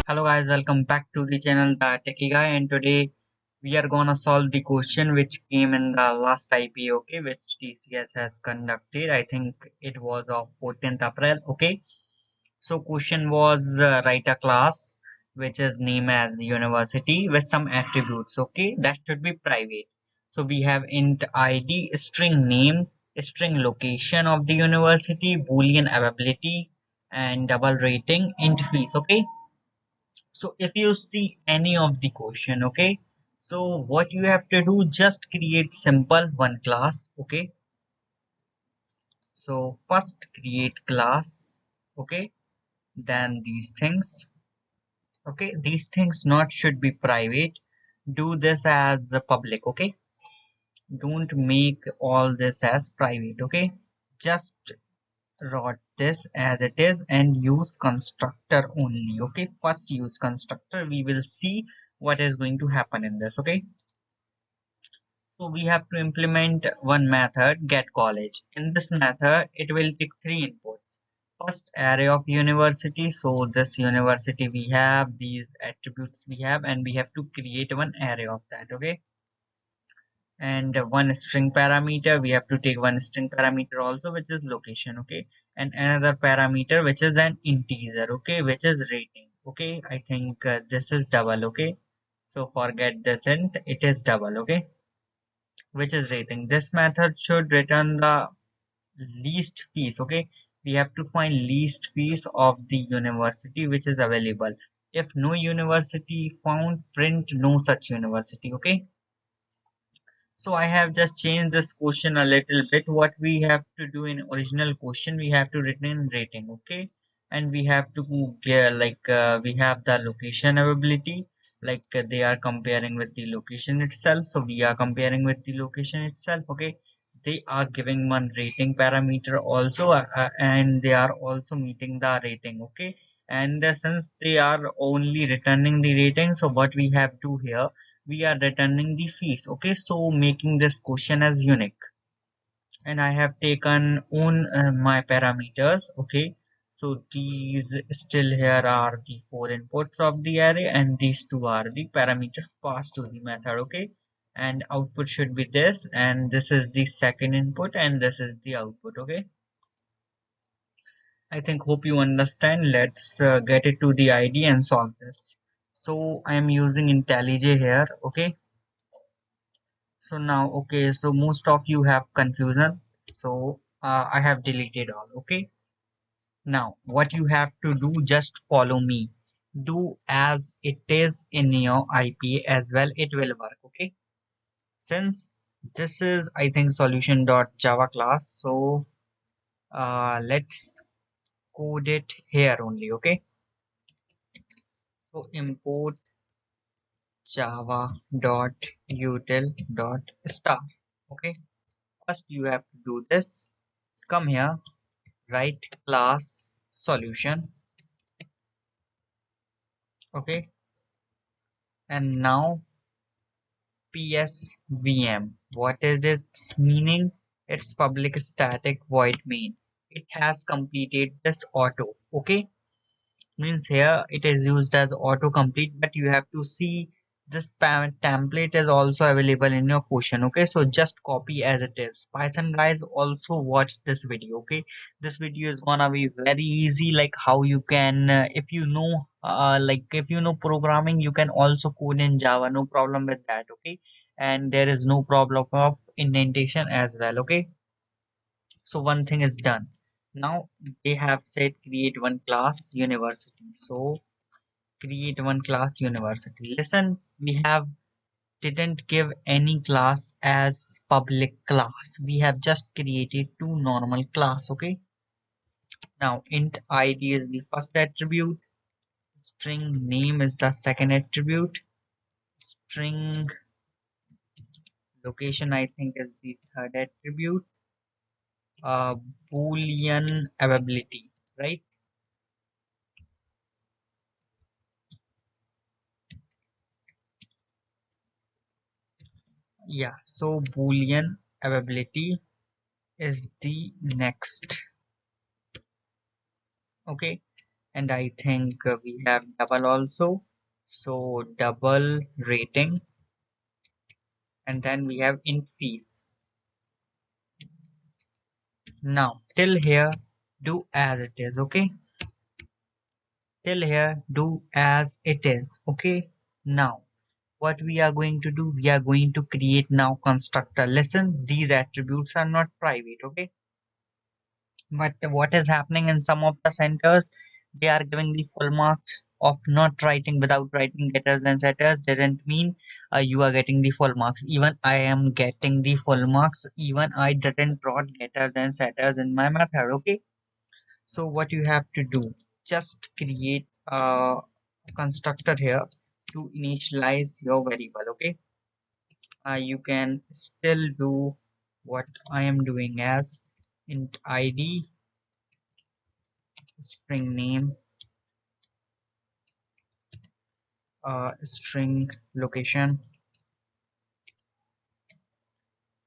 Hello guys, welcome back to the channel The Techie Guy, and today we are gonna solve the question which came in the last IP, okay, which TCS has conducted. I think it was of 14th April, okay. So question was write a class which is named as university with some attributes, okay, that should be private. So we have int ID, string name, string location of the university, boolean availability, and double rating, int fees, okay. So if you see any of the question, okay, so what you have to do, just create simple one class, okay. So first create class, okay, then these things, okay, these things not should be private. Do this as a public, okay. Don't make all this as private, okay. Just write this as it is and use constructor only, okay. First use constructor, we will see what is going to happen in this, okay. So we have to implement one method, get college. In this method it will take three inputs. First, array of university. So this university we have, these attributes we have, and we have to create one array of that, okay. And one string parameter, we have to take one string parameter also, which is location, okay. And another parameter which is an integer, okay, which is rating, okay. I think this is double, okay. So forget this int, it is double, okay, which is rating. This method should return the least fees, okay. We have to find least fees of the university which is available. If no university found, print no such university, okay. So I have just changed this question a little bit. What we have to do in original question, we have to return rating, okay, and we have to get we have the location availability, they are comparing with the location itself, so we are comparing with the location itself, okay. They are giving one rating parameter also, and they are also meeting the rating, okay. And since they are only returning the rating, so what we have to here, we are returning the fees, okay, so making this question as unique. And I have taken on my parameters, okay. So these still here are the four inputs of the array, and these two are the parameters passed to the method, okay. And output should be this, and this is the second input, and this is the output, okay. I think hope you understand. Let's get it to the id and solve this. So I am using IntelliJ here, okay. So now, okay, so most of you have confusion. So I have deleted all. Okay. Now, what you have to do, just follow me. Do as it is in your IP as well. It will work. Okay. Since this is, I think, solution.java class. So let's code it here only. Okay. So import java.util.star. Okay. First, you have to do this. Come here, write class solution, okay, and now psvm. What is its meaning? It's public static void main. It has completed this auto, okay. Means here it is used as autocomplete, but you have to see this template is also available in your question, okay. So just copy as it is. Python guys, also watch this video, okay. This video is gonna be very easy, like how you can if you know if you know programming, you can also code in java, no problem with that, okay. And there is no problem of indentation as well, okay. So one thing is done. Now they have said create one class university. So create one class university. Listen, we have didn't give any class as public class. We have just created two normal class. Okay. Now int id is the first attribute. String name is the second attribute. String location I think is the third attribute. Uh, Boolean availability, right? Yeah, so Boolean availability is the next. Okay. and I think we have double also. So double rating, and then we have int fees. Now till here, do as it is, okay? Till here, do as it is, okay? Now what we are going to do, we are going to create now constructor. Listen, these attributes are not private, okay? But what is happening in some of the centers, they are giving the full marks of not writing without writing getters and setters. Doesn't mean you are getting the full marks. Even I am getting the full marks. Even I didn't write getters and setters in my method. Okay. So what you have to do, just create a constructor here to initialize your variable. Okay. You can still do what I am doing as int id string name string location,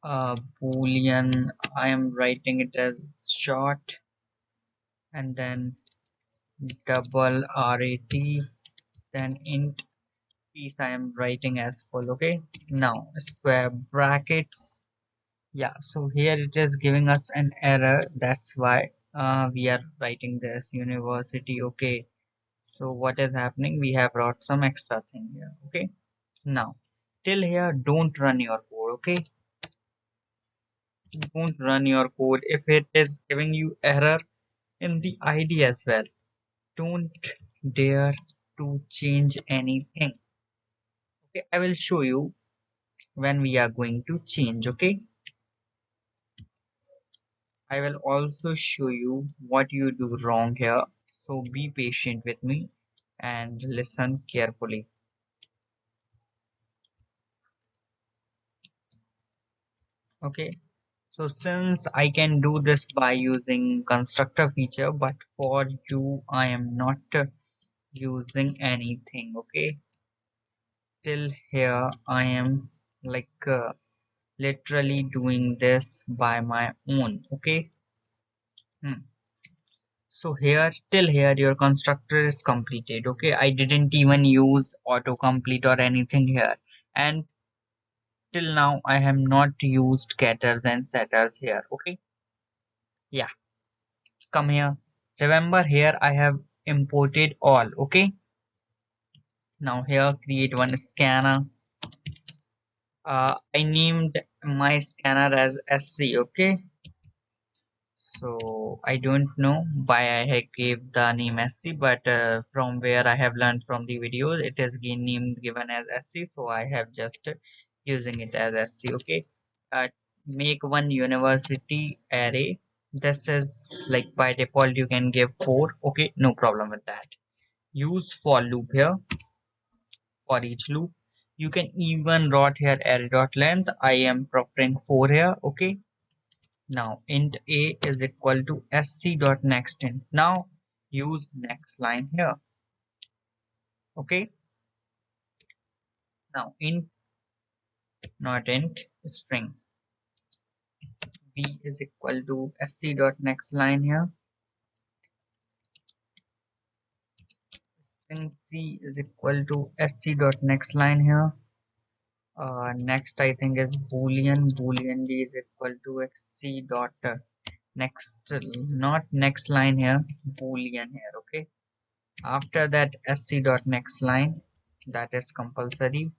boolean. I am writing it as short, and then double rat, then int piece I am writing as full. Okay, now square brackets. Yeah, so here it is giving us an error. That's why we are writing this university. Okay, so what is happening, we have brought some extra thing here. Okay, now till here don't run your code. Okay, don't run your code if it is giving you error in the id as well. Don't dare to change anything. Okay, I will show you when we are going to change. Okay, I will also show you what you do wrong here, so be patient with me and listen carefully. Okay, so since I can do this by using constructor feature, but for you I am not using anything. Okay, till here I am like literally doing this by my own. Okay. Hmm. So here till here your constructor is completed. Okay, I didn't even use autocomplete or anything here, and till now I have not used getters and setters here. Okay, yeah, come here. Remember here I have imported all. Okay, now here create one scanner. I named my scanner as SC. Okay, so I don't know why I had gave the name SC, but from where I have learned from the videos, it is named given as SC, so I have just using it as SC. Okay, uh, make one university array. This is like by default you can give 4. Okay, no problem with that. Use for loop here for each loop. You can even write here array dot length. I am preferring 4 here. Okay, now int a is equal to sc dot next int. Now use next line here. Okay. Now int, not int, string b is equal to sc dot next line here. String c is equal to sc dot next line here. Next I think is boolean d is equal to sc dot next, not next line here, boolean here. Okay. After that sc dot next line, that is compulsory.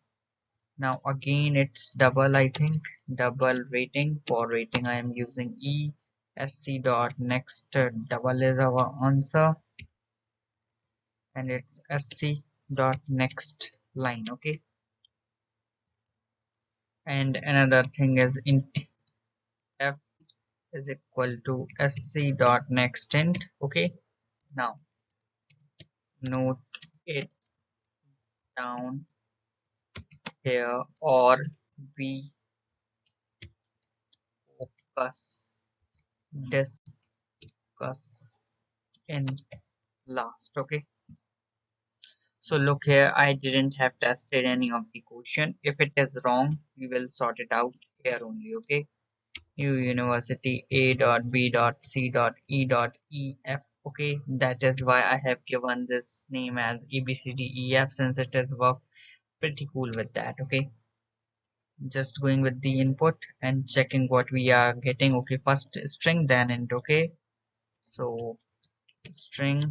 Now again it's double, I think double rating. For rating I am using e. Sc dot next double is our answer, and it's sc dot next line. Okay, and another thing is int f is equal to sc dot next int. Okay, now note it down here, or we focus discuss in last. Okay, so look here, I didn't have tested any of the question. If it is wrong, we will sort it out here only. Okay, new university A dot B dot C dot E dot E F. Okay, that is why I have given this name as A B C D E F, since it has worked pretty cool with that. Okay, just going with the input and checking what we are getting. Okay, first string, then int. Okay, so string,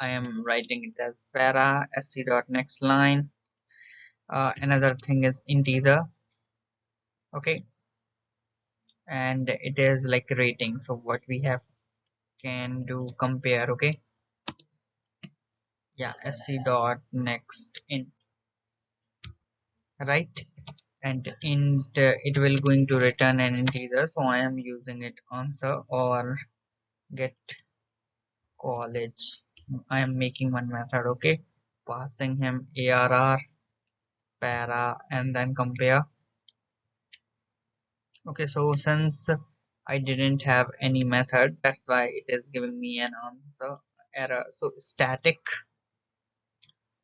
I am writing it as para sc dot next line. Another thing is integer. Okay, and it is like rating. So what we have can do compare. Okay, yeah, sc dot next int, right? And int, it will going to return an integer, so I am using it answer or get college. I am making one method. Okay, passing him arr para and then compare. Okay, so since I didn't have any method, that's why it is giving me an answer error. So static.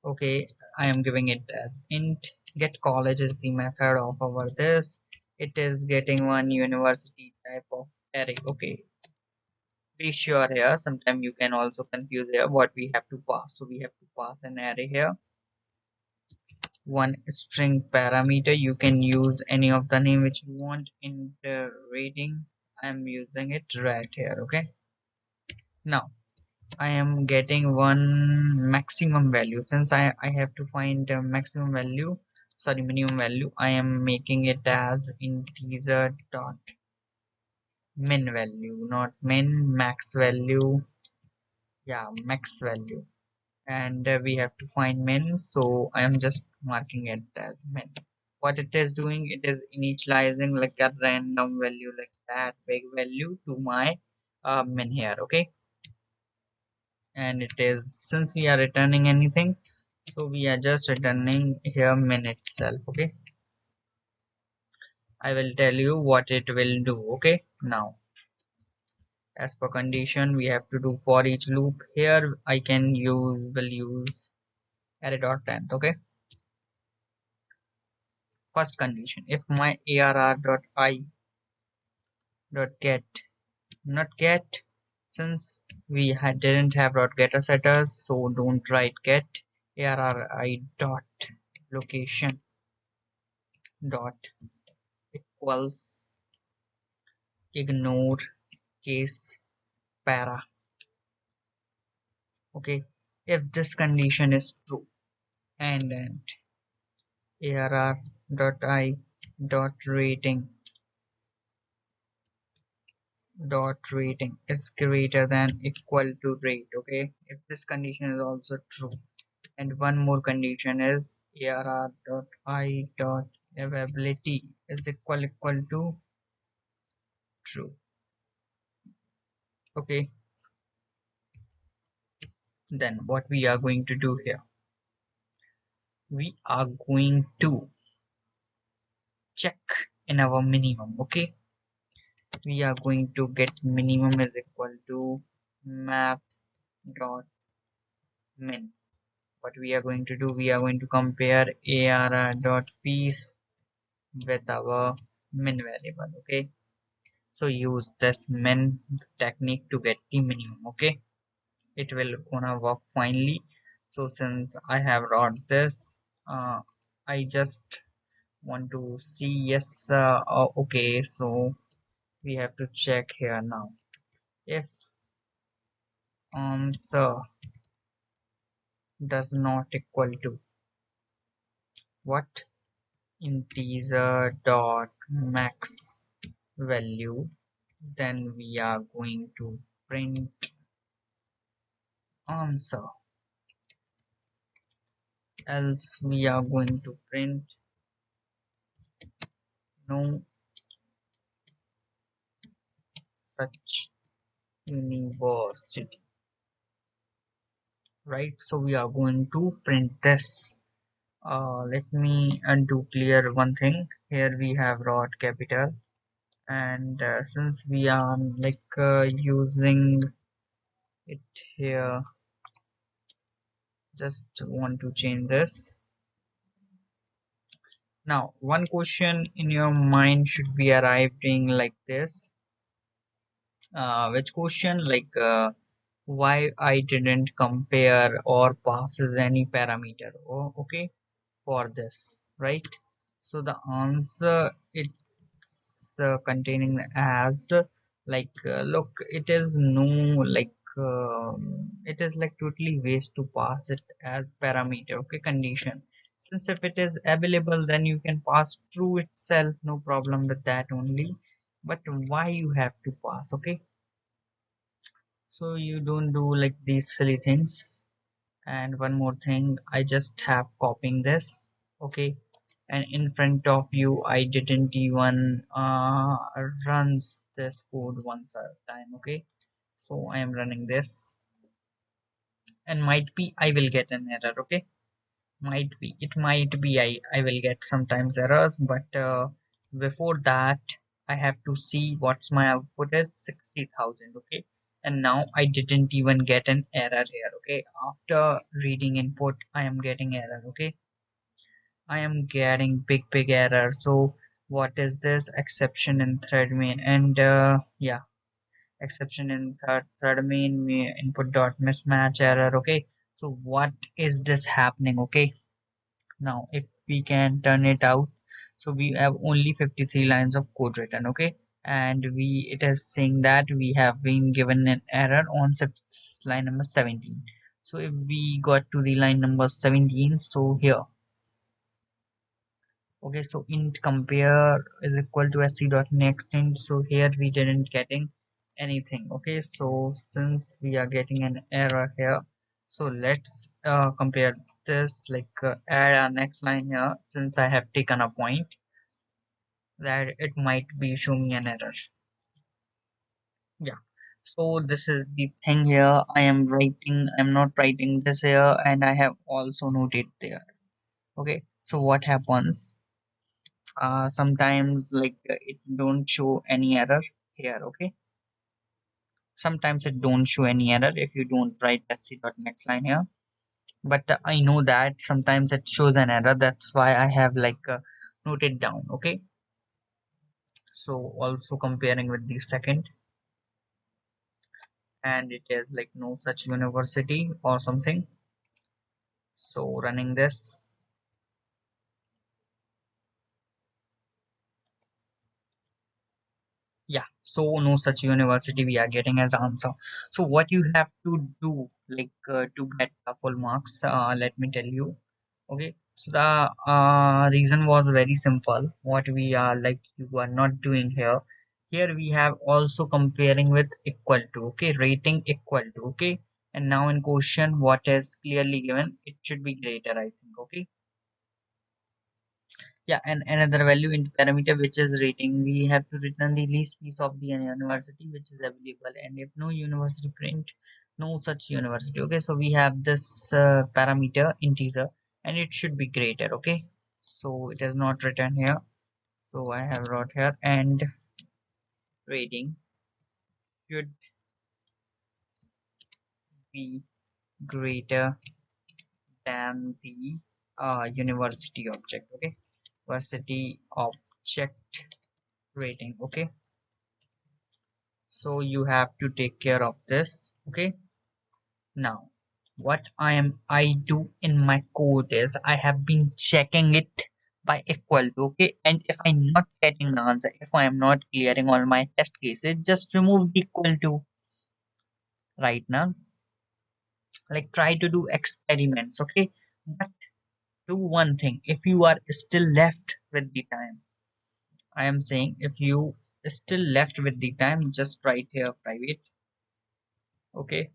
Okay, I am giving it as int. Get college is the method of our this. It is getting one university type of array. Okay, be sure here. Sometimes you can also confuse here what we have to pass. So we have to pass an array here. One string parameter. You can use any of the name which you want in the rating. I'm using it right here. Okay, now I am getting one maximum value. Since I have to find a maximum value, sorry, minimum value, I am making it as integer dot min value, not min, max value. Yeah, max value. And we have to find min, so I am just marking it as min. What it is doing, it is initializing like a random value, like that big value to my min here. Okay, and it is, since we are returning anything, so we are just returning here min itself. Okay, I will tell you what it will do. Okay, now as per condition, we have to do for each loop. Here I can will use array dot length. Okay, first condition, if my arr dot I dot get, not get, since we didn't have dot getter setters, so don't write get. Arri dot location dot equals ignore case para. Okay, if this condition is true, and then arr dot I dot rating is greater than equal to rate. Okay, if this condition is also true, and one more condition is arr dot I dot availability is equal to true. Okay, then what we are going to do here, we are going to check in our minimum. Okay, we are going to get minimum is equal to math dot min. What we are going to do, we are going to compare arr dot piece with our min variable. Okay, so use this min technique to get the minimum. Okay, it will gonna work finely. So since I have wrote this, I just want to see. Yes, okay, so we have to check here now. If answer does not equal to what, integer dot max value, then we are going to print answer, else we are going to print no such university, right? So we are going to print this. Let me undo clear one thing. Here we have wrote capital, and since we are using it here, just want to change this. Now, one question in your mind should be arriving like this. Which question? Like, why I didn't compare or passes any parameter? Oh, okay, for this, right? So the answer it's containing as like look, it is no like it is like totally waste to pass it as parameter, okay, condition. Since if it is available, then you can pass true itself, no problem with that only. But why you have to pass, okay? So you don't do like these silly things. And one more thing, I just have copying this, okay, and in front of you I didn't even runs this code once at a time, okay. So I am running this, and might be I will get an error, okay. Might be I will get sometimes errors, but before that I have to see what's my output is 60,000, okay. And now I didn't even get an error here, okay. After reading input I am getting error, okay. I am getting big error. So what is this? Exception in thread main, and yeah, exception in thread main input dot mismatch error, okay. So what is this happening, okay? Now, if we can turn it out, so we have only 53 lines of code written, okay, and it is saying that we have been given an error on line number 17. So if we got to the line number 17, so here, okay, so int compare is equal to sc dot next int. So here we didn't getting anything, okay. So since we are getting an error here, so let's compare this, like add our next line here, since I have taken a point that it might be show me an error. Yeah, so this is the thing here. I'm not writing this here, and I have also noted there, okay. So what happens, sometimes like it don't show any error here, okay. Sometimes it don't show any error if you don't write that c dot next line here. But I know that sometimes it shows an error, that's why I have like noted down, okay. So also comparing with the second, and it is like no such university or something. So running this, yeah, so no such university we are getting as answer. So what you have to do, like to get the full marks, let me tell you, okay. So the reason was very simple. What we are like you are not doing here, here we have also comparing with equal to, okay, rating equal to, okay. And now in question what is clearly given, it should be greater, I think, okay. Yeah, and another value in parameter which is rating, we have to return the least piece of the university which is available, and if no university print no such university, okay. So we have this parameter integer, and it should be greater, okay. So it is not written here, so I have wrote here, and rating should be greater than the university object, okay. University object rating, okay. So you have to take care of this, okay. Now what I do in my code is I have been checking it by equal to, okay. And if I'm not getting the answer, if I am not clearing all my test cases, just remove the equal to right now. Like try to do experiments, okay. But do one thing, if you are still left with the time, I am saying if you still left with the time, just write here private, okay.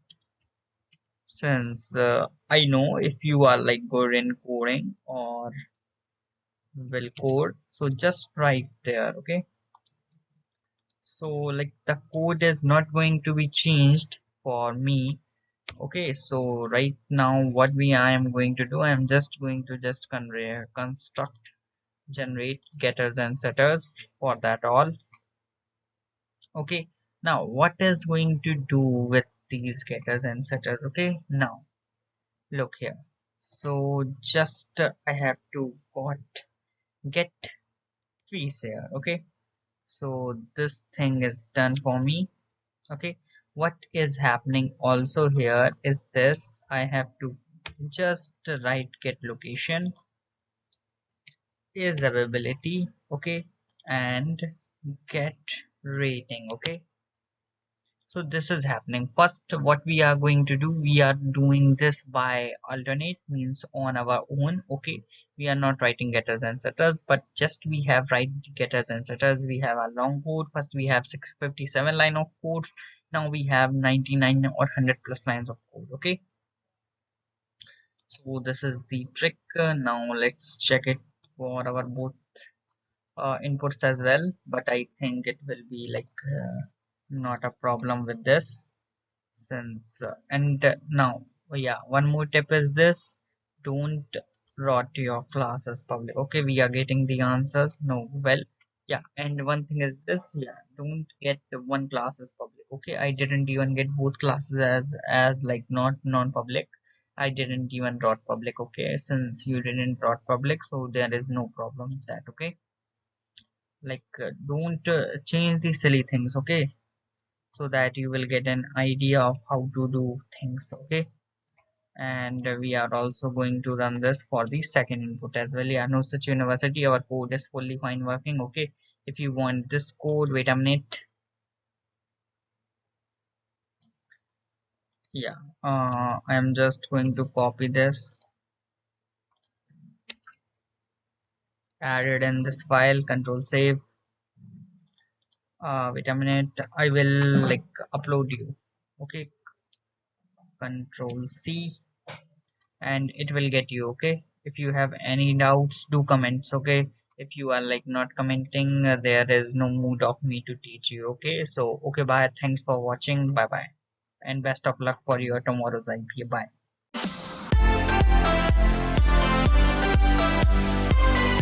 Since I know if you are like good in coding or will code, so just write there, okay. So like the code is not going to be changed for me, okay. So right now what I am going to do, I am just going to just construct generate getters and setters for that all, okay. Now what is going to do with these getters and setters, okay. Now look here, so just I have to got get fees here. Okay, so this thing is done for me. Okay, what is happening also here is this: I have to just write get location is availability, okay, and get rating. Okay, so this is happening. First, what we are going to do, we are doing this by alternate, means on our own. Okay, we are not writing getters and setters, but just we have write getters and setters. We have a long code. First we have 657 line of codes. Now we have 99 or 100 plus lines of code. Okay, so this is the trick. Now let's check it for our both inputs as well, but I think it will be like not a problem with this, since and now, yeah, one more tip is this: don't write your class as public. Okay, we are getting the answers. No, well, yeah, and one thing is this: yeah, don't get one class as public. Okay, I didn't even get both classes as like not non-public. I didn't even write public. Okay, since you didn't write public, so there is no problem with that. Okay, like don't change the silly things. Okay, so that you will get an idea of how to do things. Okay, and we are also going to run this for the second input as well. Yeah, no such university, our code is fully fine working. Okay, if you want this code, wait a minute. Yeah, I'm just going to copy this, add it in this file, control save. Wait a minute, I will like upload you. Okay, control C, and it will get you. Okay, if you have any doubts, do comments. Okay, if you are like not commenting, there is no mood of me to teach you. Okay, so okay, bye, thanks for watching, bye bye, and best of luck for your tomorrow's IPA. Bye.